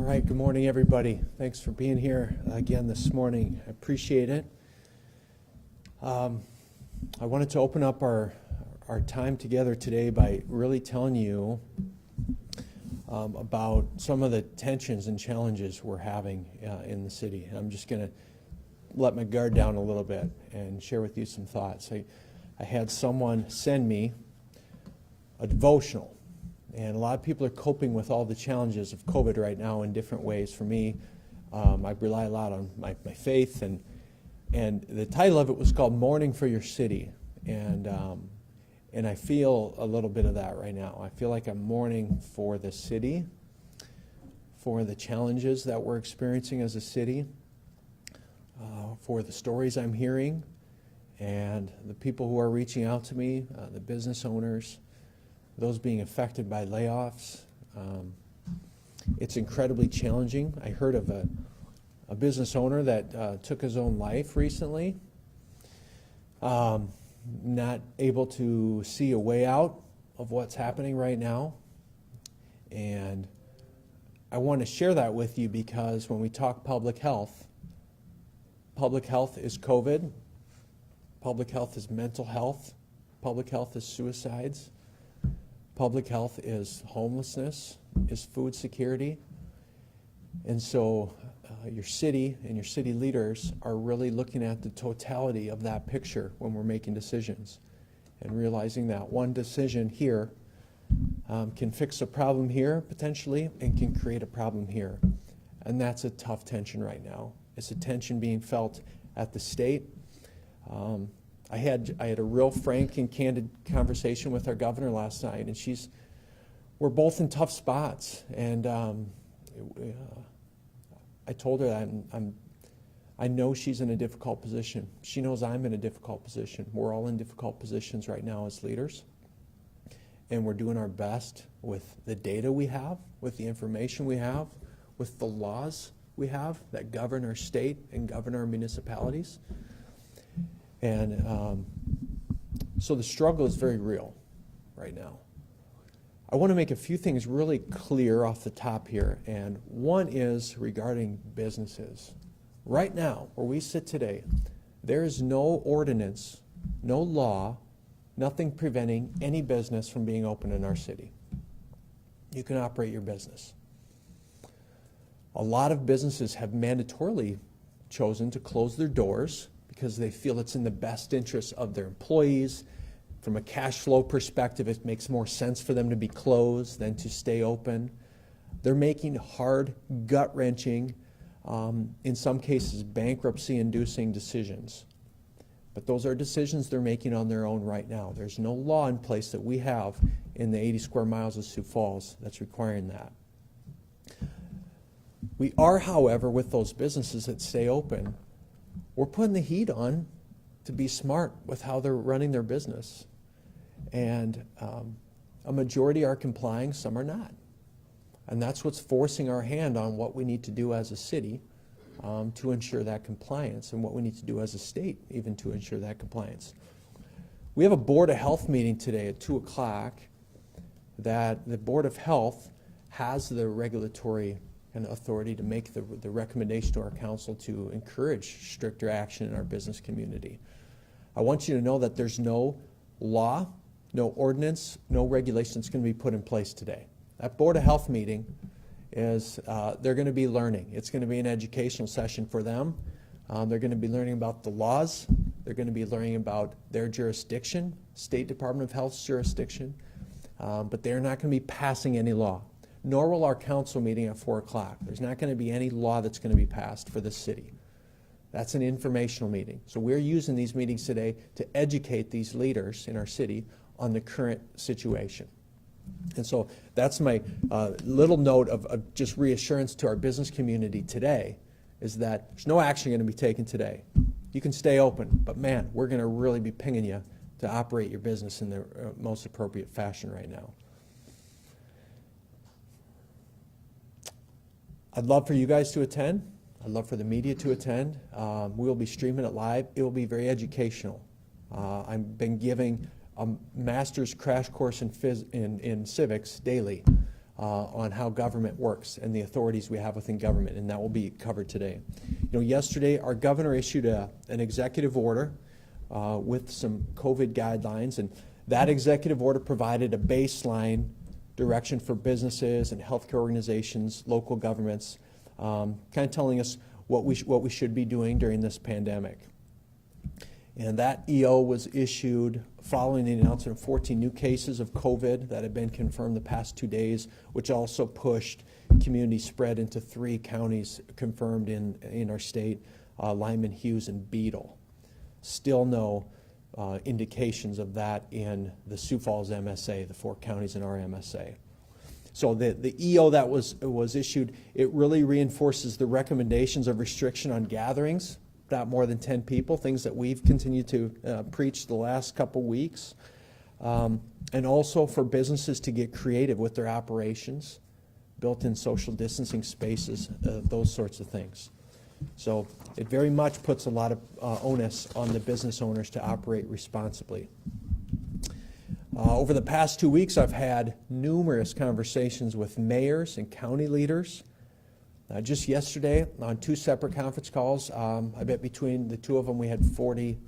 right, good morning, everybody. Thanks for being here again this morning. I appreciate it. I wanted to open up our time together today by really telling you about some of the tensions and challenges we're having in the city. I'm just going to let my guard down a little bit and share with you some thoughts. I had someone send me a devotional. And a lot of people are coping with all the challenges of COVID right now in different ways. For me, I rely a lot on my faith, and the title of it was called "Mourning for Your City," and I feel a little bit of that right now. I feel like I'm mourning for the city, for the challenges that we're experiencing as a city, for the stories I'm hearing, and the people who are reaching out to me, the business owners, those being affected by layoffs. It's incredibly challenging. I heard of a business owner that took his own life recently, not able to see a way out of what's happening right now. And I want to share that with you because when we talk public health is COVID, public health is mental health, public health is suicides, public health is homelessness, is food security. And so your city and your city leaders are really looking at the totality of that picture when we're making decisions and realizing that one decision here can fix a problem here potentially and can create a problem here. And that's a tough tension right now. It's a tension being felt at the state. I had a real frank and candid conversation with our governor last night, and we're both in tough spots. And I told her that I know she's in a difficult position. She knows I'm in a difficult position. We're all in difficult positions right now as leaders, and we're doing our best with the data we have, with the information we have, with the laws we have that govern our state and govern our municipalities. And so the struggle is very real right now. I want to make a few things really clear off the top here, and one is regarding businesses. Right now, where we sit today, there is no ordinance, no law, nothing preventing any business from being open in our city. You can operate your business. A lot of businesses have mandatorily chosen to close their doors because they feel it's in the best interest of their employees. From a cash flow perspective, it makes more sense for them to be closed than to stay open. They're making hard, gut-wrenching, in some cases bankruptcy-inducing decisions. But those are decisions they're making on their own right now. There's no law in place that we have in the 80 square miles of Sioux Falls that's requiring that. We are, however, with those businesses that stay open, we're putting the heat on to be smart with how they're running their business. And a majority are complying, some are not. And that's what's forcing our hand on what we need to do as a city to ensure that compliance, and what we need to do as a state even to ensure that compliance. We have a Board of Health meeting today at 2 o'clock that the Board of Health has the regulatory and authority to make the recommendation to our council to encourage stricter action in our business community. I want you to know that there's no law, no ordinance, no regulation that's going to be put in place today. That Board of Health meeting is, they're going to be learning. It's going to be an educational session for them. They're going to be learning about the laws. They're going to be learning about their jurisdiction, State Department of Health's jurisdiction, but they're not going to be passing any law. Nor will our council meeting at 4 o'clock. There's not going to be any law that's going to be passed for this city. That's an informational meeting. So we're using these meetings today to educate these leaders in our city on the current situation. And so that's my little note of just reassurance to our business community today, is that there's no action going to be taken today. You can stay open, but man, we're going to really be pinging you to operate your business in the most appropriate fashion right now. I'd love for you guys to attend. I'd love for the media to attend. We'll be streaming it live. It will be very educational. I've been giving a master's crash course in civics daily on how government works and the authorities we have within government, and that will be covered today. Yesterday our governor issued an executive order with some COVID guidelines, and that executive order provided a baseline direction for businesses and healthcare organizations, local governments, kind of telling us what we should be doing during this pandemic. And that EO was issued following the announcement of 14 new cases of COVID that have been confirmed the past 2 days, which also pushed community spread into 3 counties confirmed in our state, Lyman, Hughes, and Beadle. Still no indications of that in the Sioux Falls MSA, the 4 counties in our MSA. So the EO that was issued, it really reinforces the recommendations of restriction on gatherings, not more than 10 people, things that we've continued to preach the last couple weeks. And also for businesses to get creative with their operations, built-in social distancing spaces, those sorts of things. So it very much puts a lot of onus on the business owners to operate responsibly. Over the past 2 weeks, I've had numerous conversations with mayors and county leaders. Just yesterday, on 2 separate conference calls, I bet between the 2 of them we had 40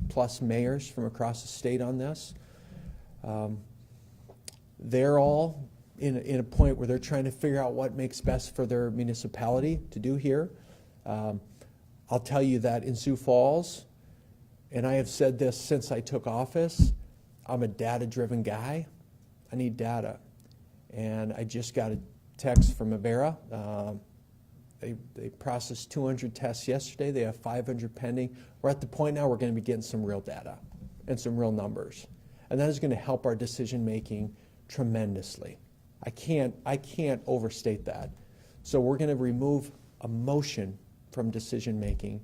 plus mayors from across the state on this. They're all in a point where they're trying to figure out what makes best for their municipality to do here. I'll tell you that in Sioux Falls, and I have said this since I took office, I'm a data-driven guy. I need data. And I just got a text from Avera. They processed 200 tests yesterday. They have 500 pending. We're at the point now we're going to be getting some real data and some real numbers. And that is going to help our decision making tremendously. I can't overstate that. So we're going to remove emotion from decision making,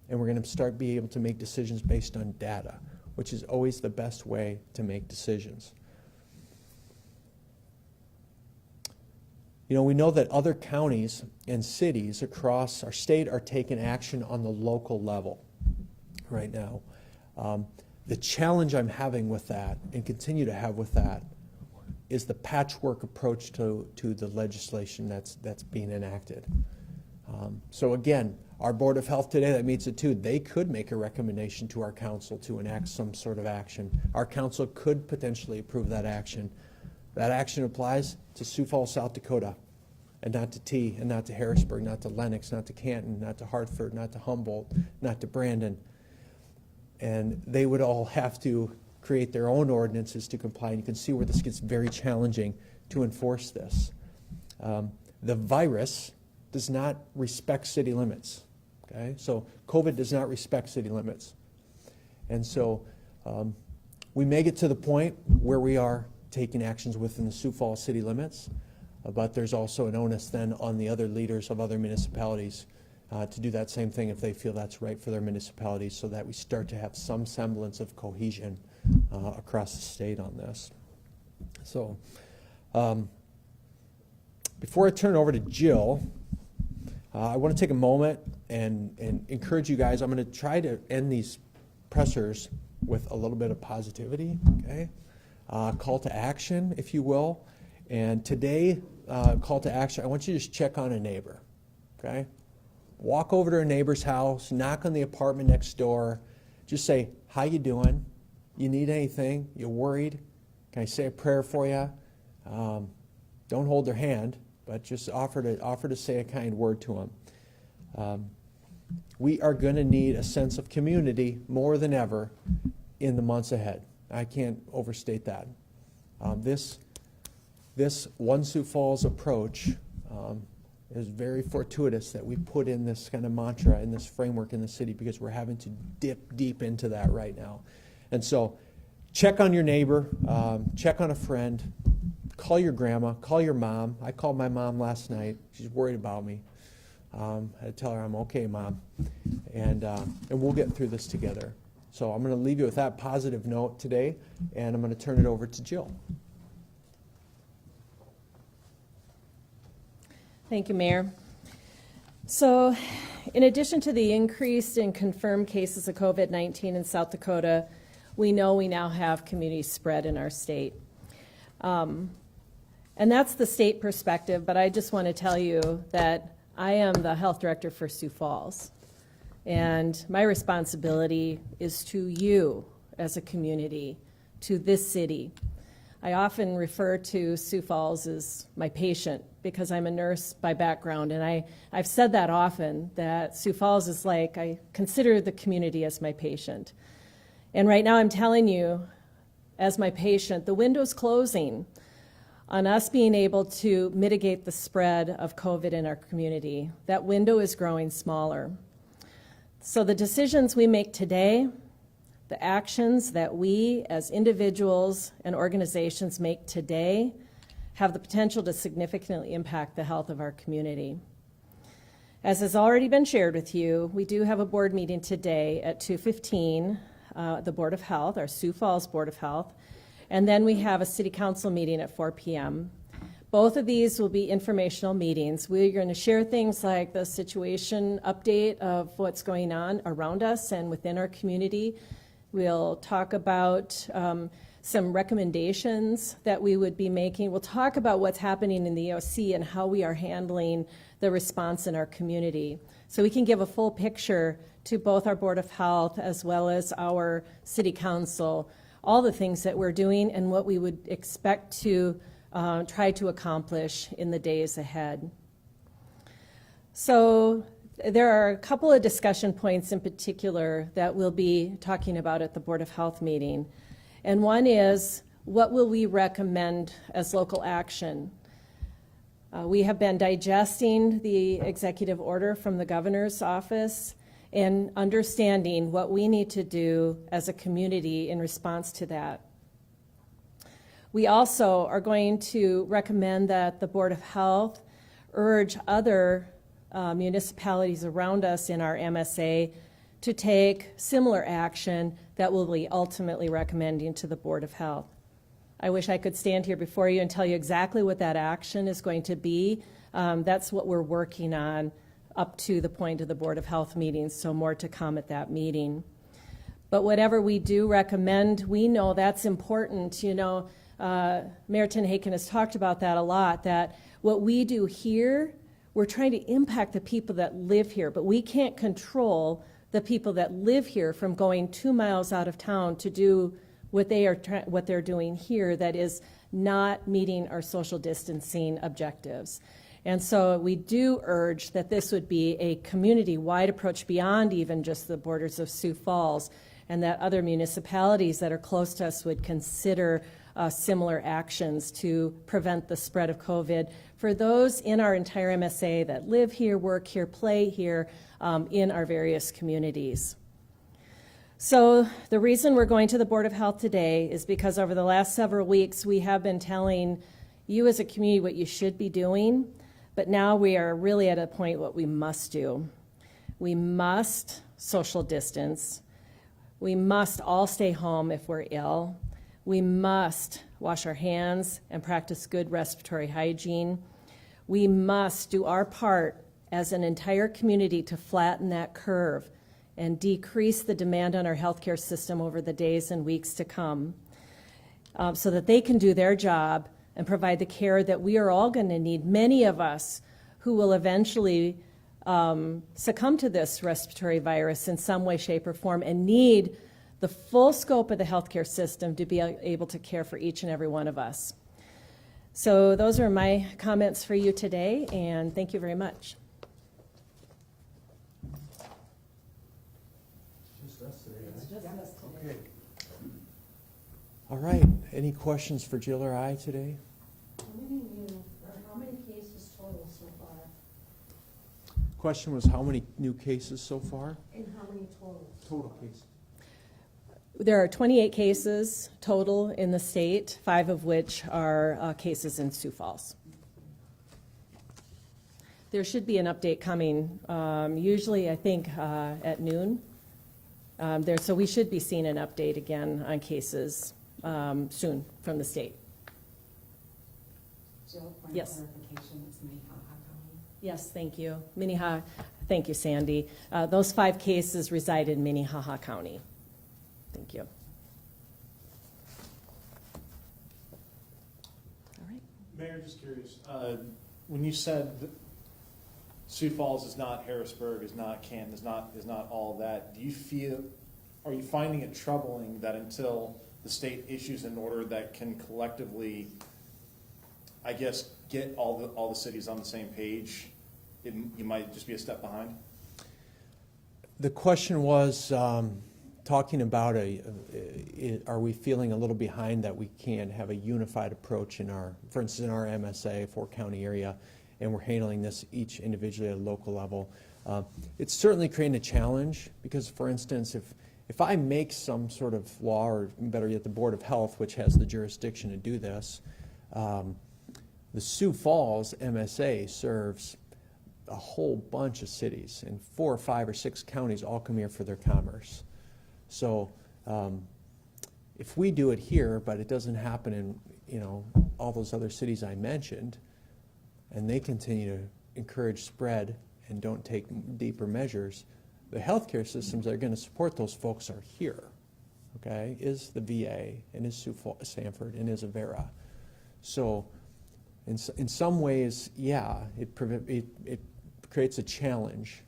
and we're going to start being able to make decisions based on data, which is always the best way to make decisions. We know that other counties and cities across our state are taking action on the local level right now. The challenge I'm having with that, and continue to have with that, is the patchwork approach to the legislation that's being enacted. So again, our Board of Health today that meets at 2, they could make a recommendation to our council to enact some sort of action. Our council could potentially approve that action. That action applies to Sioux Falls, South Dakota, and not to T, and not to Harrisburg, not to Lenox, not to Canton, not to Hartford, not to Humboldt, not to Brandon. And they would all have to create their own ordinances to comply. And you can see where this gets very challenging to enforce this. The virus does not respect city limits. Okay? So COVID does not respect city limits. And so we may get to the point where we are taking actions within the Sioux Falls city limits, but there's also an onus then on the other leaders of other municipalities to do that same thing if they feel that's right for their municipalities, so that we start to have some semblance of cohesion across the state on this. So before I turn it over to Jill, I want to take a moment and encourage you guys. I'm going to try to end these pressers with a little bit of positivity, okay? Call to action, if you will. And today, call to action, I want you to just check on a neighbor, okay? Walk over to a neighbor's house, knock on the apartment next door, just say, how you doing? You need anything? You worried? Can I say a prayer for you? Don't hold their hand, but just offer to say a kind word to them. We are going to need a sense of community more than ever in the months ahead. I can't overstate that. This One Sioux Falls approach is very fortuitous that we put in this kind of mantra, in this framework in the city, because we're having to dip deep into that right now. And so check on your neighbor, check on a friend, call your grandma, call your mom. I called my mom last night. She's worried about me. I had to tell her I'm okay, Mom. And we'll get through this together. So I'm going to leave you with that positive note today, and I'm going to turn it over to Jill. Thank you, Mayor. So, in addition to the increase in confirmed cases of COVID-19 in South Dakota, we know we now have community spread in our state. And that's the state perspective, but I just want to tell you that I am the health director for Sioux Falls. And my responsibility is to you as a community, to this city. I often refer to Sioux Falls as my patient because I'm a nurse by background, and I've said that often, that Sioux Falls is like, I consider the community as my patient. And right now I'm telling you, as my patient, the window's closing on us being able to mitigate the spread of COVID in our community. That window is growing smaller. So the decisions we make today, the actions that we as individuals and organizations make today have the potential to significantly impact the health of our community. As has already been shared with you, we do have a board meeting today at 2:15, the Board of Health, our Sioux Falls Board of Health, and then we have a City Council meeting at 4 p.m. Both of these will be informational meetings. We're going to share things like the situation update of what's going on around us and within our community. We'll talk about some recommendations that we would be making. We'll talk about what's happening in the EOC and how we are handling the response in our community. So we can give a full picture to both our Board of Health as well as our City Council, all the things that we're doing and what we would expect to try to accomplish in the days ahead. So there are a couple of discussion points in particular that we'll be talking about at the Board of Health meeting. And one is, what will we recommend as local action? We have been digesting the executive order from the governor's office and understanding what we need to do as a community in response to that. We also are going to recommend that the Board of Health urge other municipalities around us in our MSA to take similar action that we'll be ultimately recommending to the Board of Health. I wish I could stand here before you and tell you exactly what that action is going to be. That's what we're working on up to the point of the Board of Health meetings, so more to come at that meeting. But whatever we do recommend, we know that's important. You know, Mayor Tenhaken has talked about that a lot, that what we do here, we're trying to impact the people that live here, but we can't control the people that live here from going 2 miles out of town to do what they're doing here that is not meeting our social distancing objectives. And so we do urge that this would be a community-wide approach beyond even just the borders of Sioux Falls, and that other municipalities that are close to us would consider similar actions to prevent the spread of COVID for those in our entire MSA that live here, work here, play here in our various communities. So the reason we're going to the Board of Health today is because over the last several weeks we have been telling you as a community what you should be doing, but now we are really at a point what we must do. We must social distance. We must all stay home if we're ill. We must wash our hands and practice good respiratory hygiene. We must do our part as an entire community to flatten that curve and decrease the demand on our healthcare system over the days and weeks to come so that they can do their job and provide the care that we are all going to need, many of us who will eventually succumb to this respiratory virus in some way, shape, or form and need the full scope of the healthcare system to be able to care for each and every one of us. So those are my comments for you today, and thank you very much. Just us today. Okay. All right. Any questions for Jill or I today? How many cases total so far? Question was how many new cases so far? And how many total? Total cases. There are 28 cases total in the state, 5 of which are cases in Sioux Falls. There should be an update coming, usually I think at noon. So we should be seeing an update again on cases soon from the state. Jill, point Yes. of clarification, it's Minnehaha County. Yes, thank you. Minnehaha, thank you, Sandy. Those 5 cases reside in Minnehaha County. Thank you. All right. Mayor, just curious, when you said that Sioux Falls is not Harrisburg, is not Canton, is not all that, are you finding it troubling that until the state issues an order that can collectively, I guess, get all the cities on the same page, you might just be a step behind? The question was talking about are we feeling a little behind that we can't have a unified approach for instance, in our MSA, 4-county area, and we're handling this each individually at a local level. It's certainly creating a challenge because, for instance, if I make some sort of law, or better yet, the Board of Health, which has the jurisdiction to do this, the Sioux Falls MSA serves a whole bunch of cities, and 4 or 5 or 6 counties all come here for their commerce. So if we do it here, but it doesn't happen in all those other cities I mentioned, and they continue to encourage spread and don't take deeper measures, the healthcare systems that are going to support those folks are here. Okay, is the VA and is Sanford and is Avera. So in some ways, yeah, it creates a challenge.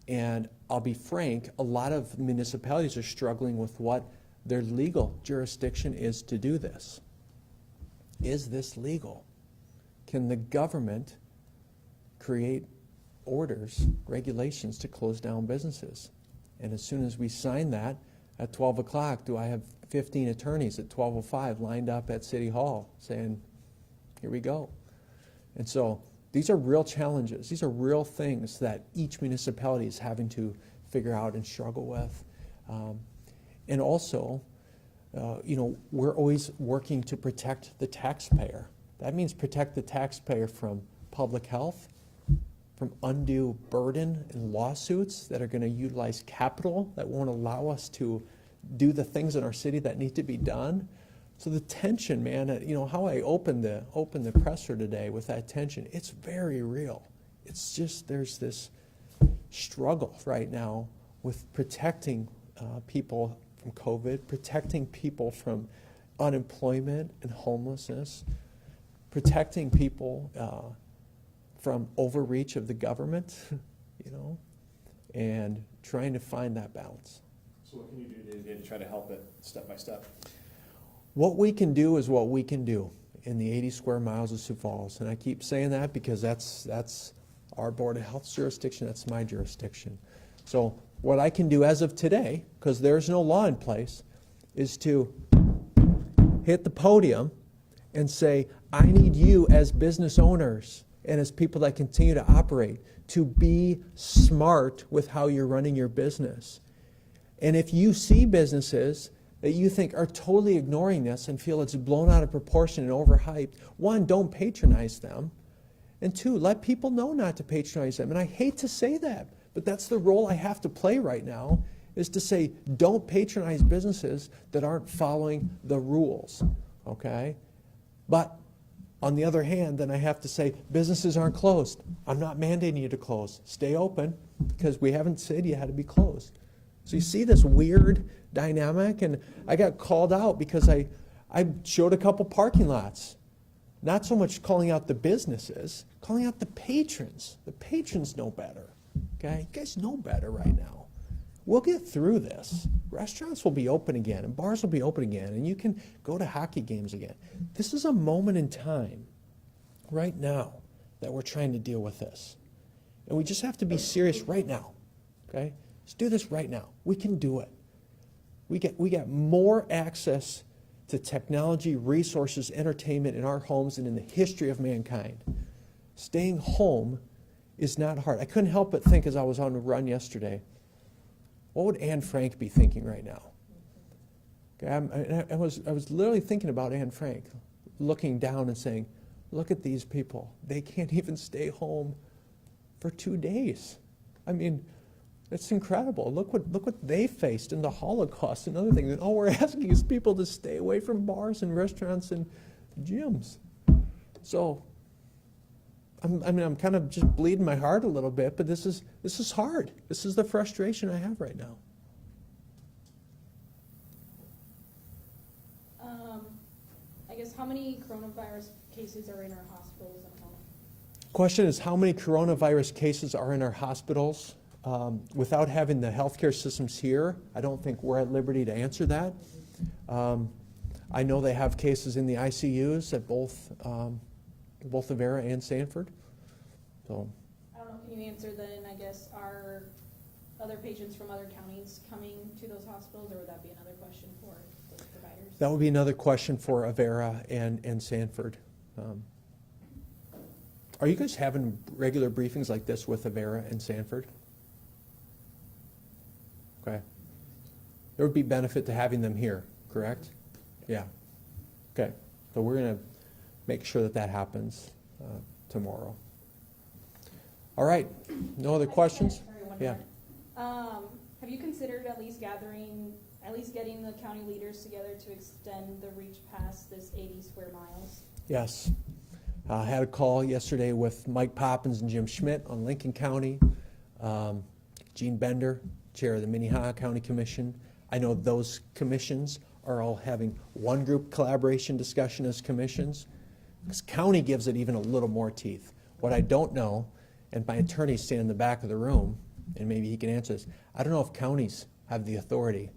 And I'll be frank, a lot of municipalities are struggling with what their legal jurisdiction is to do this. Is this legal? Can the government create orders, regulations to close down businesses? And as soon as we sign that, at 12 o'clock, do I have 15 attorneys at 12:05 lined up at City Hall saying, here we go? And so these are real challenges. These are real things that each municipality is having to figure out and struggle with. And also, we're always working to protect the taxpayer. That means protect the taxpayer from public health, from undue burden and lawsuits that are going to utilize capital that won't allow us to do the things in our city that need to be done. So the tension, man, how I opened the presser today with that tension, it's very real. It's just there's this struggle right now with protecting people from COVID, protecting people from unemployment and homelessness, protecting people from overreach of the government, and trying to find that balance. So what can you do day-to-day to try to help it step by step? What we can do is what we can do in the 80 square miles of Sioux Falls. And I keep saying that because that's our Board of Health jurisdiction, that's my jurisdiction. So what I can do as of today, because there's no law in place, is to hit the podium and say, I need you as business owners and as people that continue to operate to be smart with how you're running your business. And if you see businesses that you think are totally ignoring this and feel it's blown out of proportion and overhyped, 1, don't patronize them. And 2, let people know not to patronize them. And I hate to say that, but that's the role I have to play right now, is to say, don't patronize businesses that aren't following the rules, okay? But on the other hand, then I have to say, businesses aren't closed. I'm not mandating you to close. Stay open, because we haven't said you had to be closed. So you see this weird dynamic, and I got called out because I showed a couple parking lots. Not so much calling out the businesses, calling out the patrons. The patrons know better, okay? You guys know better right now. We'll get through this. Restaurants will be open again, and bars will be open again, and you can go to hockey games again. This is a moment in time, right now, that we're trying to deal with this. And we just have to be serious right now, okay? Let's do this right now. We can do it. We get more access to technology, resources, entertainment in our homes than in the history of mankind. Staying home is not hard. I couldn't help but think as I was on a run yesterday, what would Anne Frank be thinking right now? Okay, I was literally thinking about Anne Frank, looking down and saying, look at these people. They can't even stay home for 2 days. I mean, it's incredible. Look what they faced in the Holocaust and other things. And all we're asking is people to stay away from bars and restaurants and gyms. So, I'm kind of just bleeding my heart a little bit, but this is hard. This is the frustration I have right now. I guess How many coronavirus cases are in our hospitals at home? Question is, how many coronavirus cases are in our hospitals? Without having the healthcare systems here, I don't think we're at liberty to answer that. I know they have cases in the ICUs at both Avera and Sanford. So, I don't know, can you answer then, I guess, are other patients from other counties coming to those hospitals, or would that be another question for those providers? that would be another question for Avera and Sanford. Are you guys having regular briefings like this with Avera and Sanford? Okay. There would be benefit to having them here, correct? Yeah. Okay. So we're going to make sure that that happens tomorrow. All right. No other questions? Sorry, one Yeah. minute. Have you considered at least getting the county leaders together to extend the reach past this 80 square miles? Yes. I had a call yesterday with Mike Poppins and Jim Schmidt on Lincoln County. Gene Bender, chair of the Minnehaha County Commission. I know those commissions are all having one group collaboration discussion as commissions. This county gives it even a little more teeth. What I don't know, and my attorney's standing in the back of the room, and maybe he can answer this, I don't know if counties have the authority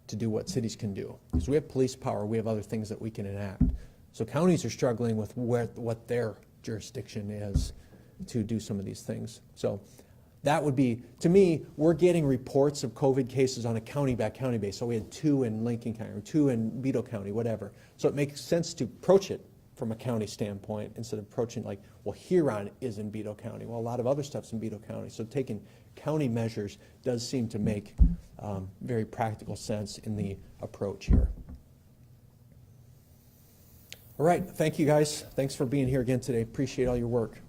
to do what cities can do. Because we have police power, we have other things that we can enact. So counties are struggling with what their jurisdiction is to do some of these things. So that would be, to me, we're getting reports of COVID cases on a county-by-county basis. So we had 2 in Lincoln County, or 2 in Beto County, whatever. So it makes sense to approach it from a county standpoint instead of approaching like, well, Huron is in Beto County. Well, a lot of other stuff's in Beto County. So taking county measures does seem to make very practical sense in the approach here. All right, thank you guys. Thanks for being here again today. Appreciate all your work.